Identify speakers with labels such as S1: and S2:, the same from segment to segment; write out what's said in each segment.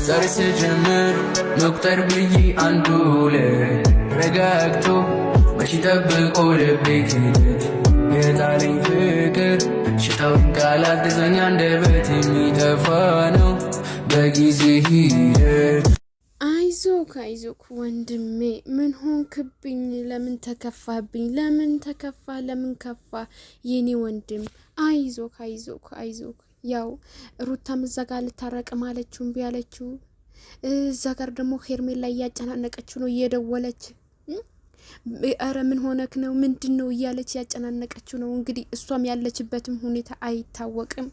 S1: ዛሬ ስጀምር መቁጠር ብዬ አንዱ ረጋግቶ መች ጠብቆ ልቤ ክደት የጣለኝ ፍቅር ሽታውን ቃላት ገዛኛ አንደበት የሚጠፋ ነው በጊዜ ሂደት።
S2: አይዞክ ወንድሜ፣ ምን ሆንክብኝ? ለምን ተከፋብኝ? ለምን ተከፋ? ለምን ከፋ? የኔ ወንድም አይዞክ። ያው ሩታም እዛ ጋር ልታረቅ ማለችው እምቢ አለችው። እዛ ጋር ደግሞ ሄርሜላ ላይ እያጨናነቀችው ነው እየደወለች አረ ምን ሆነክ ነው ምንድን ነው እያለች ያጨናነቀችው ነው። እንግዲህ እሷም ያለችበትም ሁኔታ አይታወቅም።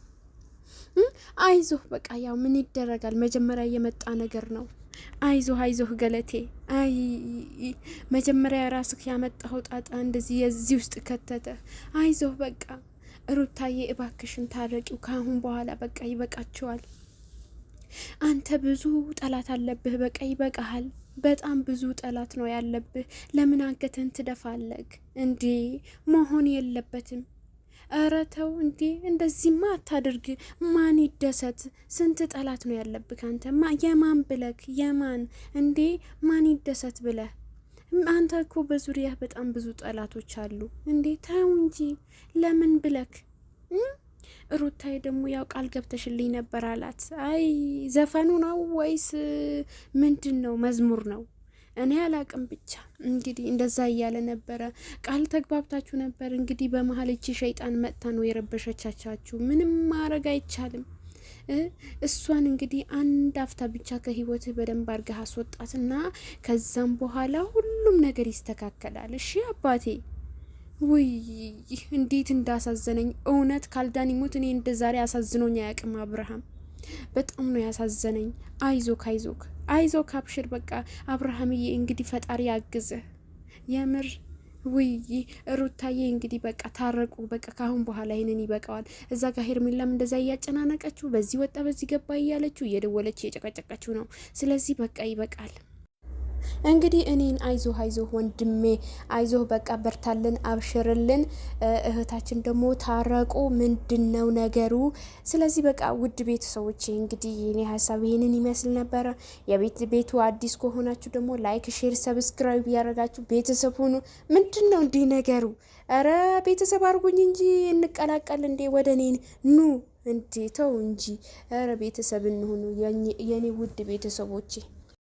S2: አይዞህ በቃ ያው ምን ይደረጋል፣ መጀመሪያ የመጣ ነገር ነው። አይዞህ ገለቴ። አይ መጀመሪያ ራስህ ያመጣው ጣጣ እንደዚህ የዚህ ውስጥ ከተተ። አይዞህ በቃ ሩታዬ እባክሽን ታረቂው ካሁን በኋላ በቃ ይበቃቸዋል። አንተ ብዙ ጠላት አለብህ፣ በቃ ይበቃሃል። በጣም ብዙ ጠላት ነው ያለብህ። ለምን አንገትን ትደፋለህ እንዴ? መሆን የለበትም። ኧረ ተው እንዴ! እንደዚህማ አታድርግ። ማን ይደሰት? ስንት ጠላት ነው ያለብህ አንተ። የማን ብለክ የማን እንዴ? ማን ይደሰት ብለህ አንተ እኮ በዙሪያ በጣም ብዙ ጠላቶች አሉ እንዴ። ተው እንጂ ለምን ብለክ። ሩታዬ ደግሞ ያው ቃል ገብተሽልኝ ነበር አላት። አይ ዘፈኑ ነው ወይስ ምንድን ነው? መዝሙር ነው እኔ አላቅም። ብቻ እንግዲህ እንደዛ እያለ ነበረ። ቃል ተግባብታችሁ ነበር። እንግዲህ በመሀል እቺ ሸይጣን መጥታ ነው የረበሸቻቻችሁ። ምንም ማድረግ አይቻልም። እሷን እንግዲህ አንድ አፍታ ብቻ ከህይወትህ በደንብ አድርገህ አስወጣትና ከዛም በኋላ ሁሉም ነገር ይስተካከላል። እሺ አባቴ። ውይ እንዴት እንዳሳዘነኝ እውነት ካልዳኒ ሞት እኔ እንደ ዛሬ አሳዝኖኝ አያውቅም። አብርሃም በጣም ነው ያሳዘነኝ። አይዞክ አብሽር በቃ አብርሃምዬ፣ እንግዲህ ፈጣሪ ያግዝህ የምር። ውይ ሩታዬ እንግዲህ በቃ ታረቁ። በቃ ካሁን በኋላ ይሄንን ይበቃዋል። እዛ ጋር ሄርሜላም እንደዛ እያጨናነቀችው በዚህ ወጣ በዚህ ገባ እያለችው እየደወለች እየጨቀጨቀችው ነው። ስለዚህ በቃ ይበቃል። እንግዲህ እኔን አይዞህ ወንድሜ አይዞህ በቃ በርታልን፣ አብሽርልን። እህታችን ደግሞ ታረቁ። ምንድነው ነገሩ? ስለዚህ በቃ ውድ ቤተሰቦቼ እንግዲህ እኔ ሀሳብ ይሄንን ይመስል ነበረ። ቤቱ አዲስ ከሆናችሁ ደግሞ ላይክ፣ ሼር፣ ሰብስክራይብ ያደረጋችሁ ቤተሰብ ሁኑ። ምንድነው እንዲህ ነገሩ? አረ ቤተሰብ አድርጉኝ እንጂ እንቀላቀል እንዴ ወደ እኔን ኑ እንዴ ተው እንጂ። አረ ቤተሰብ እንሁኑ የኔ ውድ ቤተሰቦቼ።